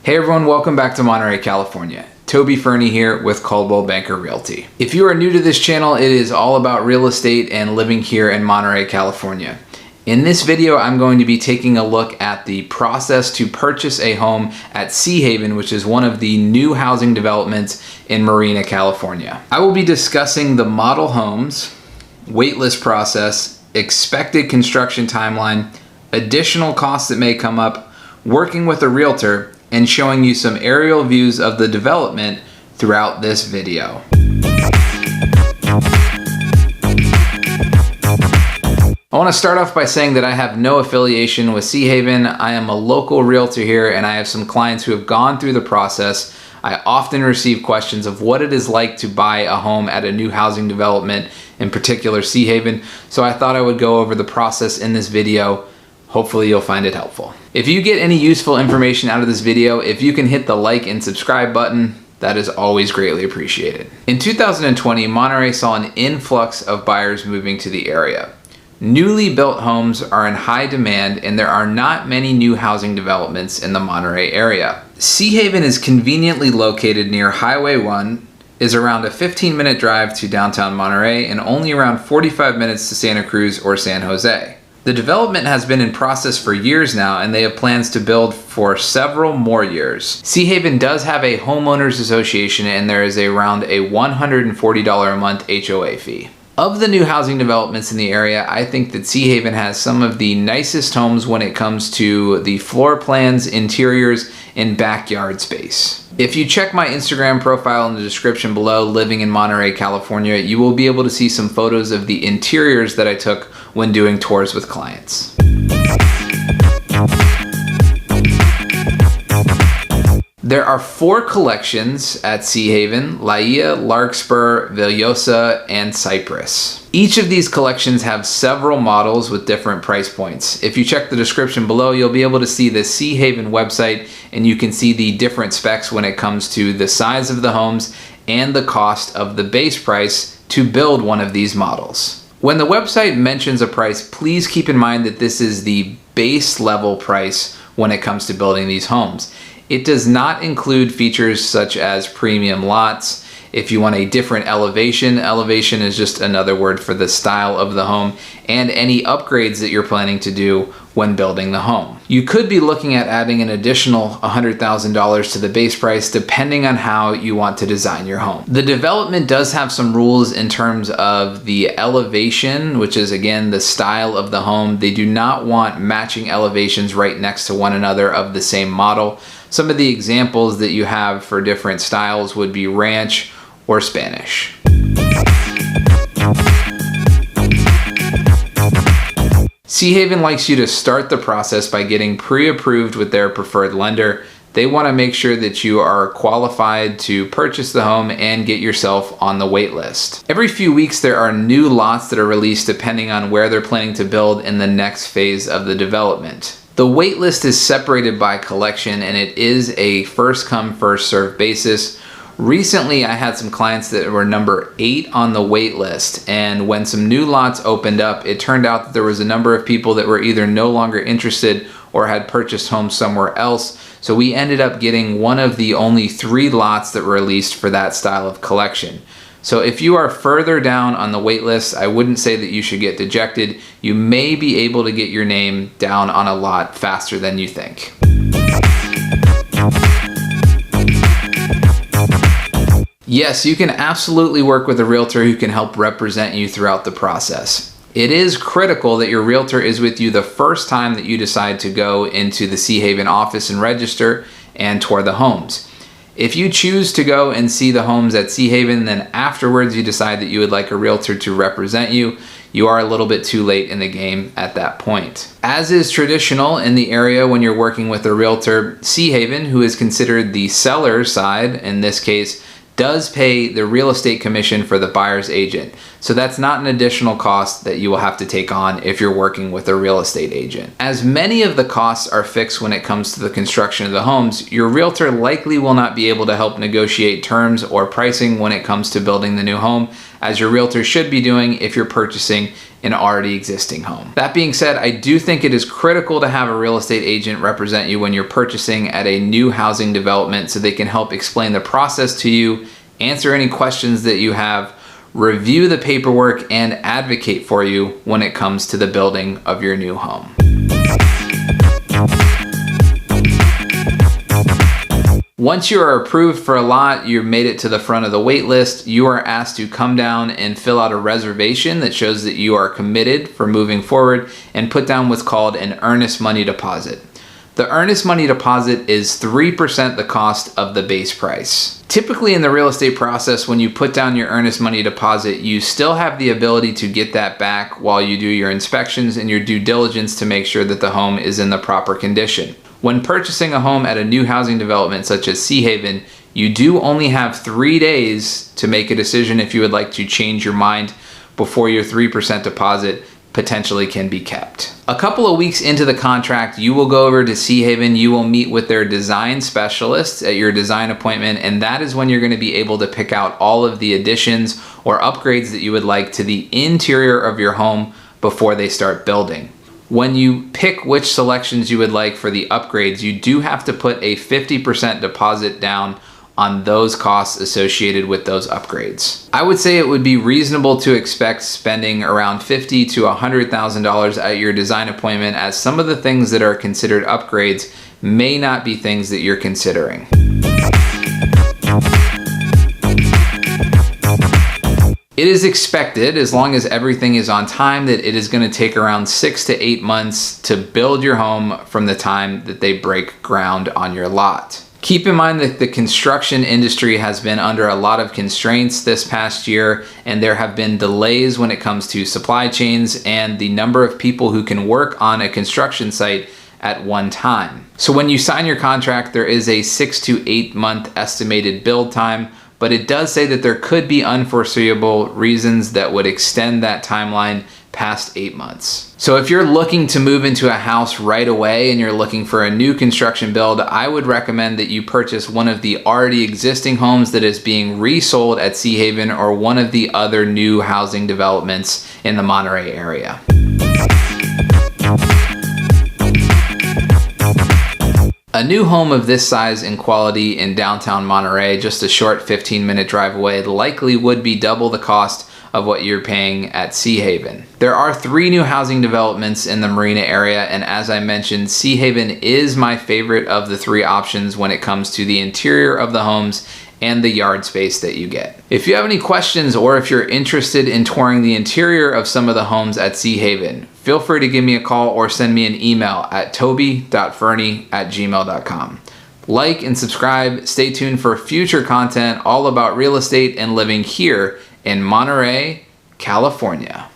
Hey everyone, welcome back to Monterey, California. Toby Fernie here with Coldwell Banker Realty. If you are new to this channel, it is all about real estate and living here in Monterey, California. In this video, I'm going to be taking a look at the process to purchase a home at Seahaven, which is one of the new housing developments in Marina, California. I will be discussing the model homes, waitlist process, expected construction timeline, additional costs that may come up, working with a realtor, and showing you some aerial views of the development throughout this video. I want to start off by saying that I have no affiliation with Seahaven. I am a local realtor here and I have some clients who have gone through the process. I often receive questions of what it is like to buy a home at a new housing development, in particular Seahaven, so I thought I would go over the process in this video. Hopefully you'll find it helpful. If you get any useful information out of this video, if you can hit the like and subscribe button, that is always greatly appreciated. In 2020, Monterey saw an influx of buyers moving to the area. Newly built homes are in high demand and there are not many new housing developments in the Monterey area. Seahaven is conveniently located near Highway 1, is around a 15-minute drive to downtown Monterey and only around 45 minutes to Santa Cruz or San Jose. The development has been in process for years now and they have plans to build for several more years. Seahaven does have a homeowners association and there is around a $140 a month HOA fee. Of the new housing developments in the area, I think that Seahaven has some of the nicest homes when it comes to the floor plans, interiors, and backyard space. If you check my Instagram profile in the description below, Living in Monterey, California, you will be able to see some photos of the interiors that I took when doing tours with clients. There are 4 collections at Seahaven: Laia, Larkspur, Villosa, and Cypress. Each of these collections have several models with different price points. If you check the description below, you'll be able to see the Seahaven website and you can see the different specs when it comes to the size of the homes and the cost of the base price to build one of these models. When the website mentions a price, please keep in mind that this is the base level price when it comes to building these homes. It does not include features such as premium lots. If you want a different elevation is just another word for the style of the home, and any upgrades that you're planning to do when building the home. You could be looking at adding an additional $100,000 to the base price depending on how you want to design your home. The development does have some rules in terms of the elevation, which is again the style of the home. They do not want matching elevations right next to one another of the same model. Some of the examples that you have for different styles would be ranch or Spanish. Seahaven likes you to start the process by getting pre-approved with their preferred lender. They want to make sure that you are qualified to purchase the home and get yourself on the wait list. Every few weeks there are new lots that are released depending on where they're planning to build in the next phase of the development. The wait list is separated by collection and it is a first come first served basis. Recently I had some clients that were number 8 on the wait list, and when some new lots opened up, it turned out that there was a number of people that were either no longer interested or had purchased homes somewhere else. So we ended up getting one of the only 3 lots that were released for that style of collection. So if you are further down on the wait list, I wouldn't say that you should get dejected. You may be able to get your name down on a lot faster than you think. Yes, you can absolutely work with a realtor who can help represent you throughout the process. It is critical that your realtor is with you the first time that you decide to go into the Seahaven office and register and tour the homes. If you choose to go and see the homes at Seahaven, then afterwards you decide that you would like a realtor to represent you, you are a little bit too late in the game at that point. As is traditional in the area when you're working with a realtor, Seahaven, who is considered the seller's side in this case, does pay the real estate commission for the buyer's agent. So that's not an additional cost that you will have to take on if you're working with a real estate agent. As many of the costs are fixed when it comes to the construction of the homes, your realtor likely will not be able to help negotiate terms or pricing when it comes to building the new home, as your realtor should be doing if you're purchasing an already existing home. That being said, I do think it is critical to have a real estate agent represent you when you're purchasing at a new housing development so they can help explain the process to you, answer any questions that you have, review the paperwork, and advocate for you when it comes to the building of your new home. Once you are approved for a lot, you've made it to the front of the wait list, you are asked to come down and fill out a reservation that shows that you are committed for moving forward and put down what's called an earnest money deposit. The earnest money deposit is 3% the cost of the base price. Typically in the real estate process, when you put down your earnest money deposit, you still have the ability to get that back while you do your inspections and your due diligence to make sure that the home is in the proper condition. When purchasing a home at a new housing development such as Seahaven, you do only have 3 days to make a decision if you would like to change your mind before your 3% deposit potentially can be kept. A couple of weeks into the contract, you will go over to Seahaven, you will meet with their design specialists at your design appointment, and that is when you're going to be able to pick out all of the additions or upgrades that you would like to the interior of your home before they start building. When you pick which selections you would like for the upgrades, you do have to put a 50% deposit down on those costs associated with those upgrades. I would say it would be reasonable to expect spending around $50,000 to $100,000 at your design appointment, as some of the things that are considered upgrades may not be things that you're considering. It is expected, as long as everything is on time, that it is going to take around 6 to 8 months to build your home from the time that they break ground on your lot. Keep in mind that the construction industry has been under a lot of constraints this past year, and there have been delays when it comes to supply chains and the number of people who can work on a construction site at one time. So when you sign your contract, there is a 6 to 8 month estimated build time, but it does say that there could be unforeseeable reasons that would extend that timeline past 8 months. So if you're looking to move into a house right away and you're looking for a new construction build, I would recommend that you purchase one of the already existing homes that is being resold at Seahaven or one of the other new housing developments in the Monterey area. A new home of this size and quality in downtown Monterey, just a short 15-minute drive away, likely would be double the cost of what you're paying at Seahaven. There are 3 new housing developments in the Marina area, and as I mentioned, Seahaven is my favorite of the 3 options when it comes to the interior of the homes and the yard space that you get. If you have any questions or if you're interested in touring the interior of some of the homes at Seahaven, feel free to give me a call or send me an email at toby.fernie@gmail.com. Like and subscribe. Stay tuned for future content all about real estate and living here in Monterey, California.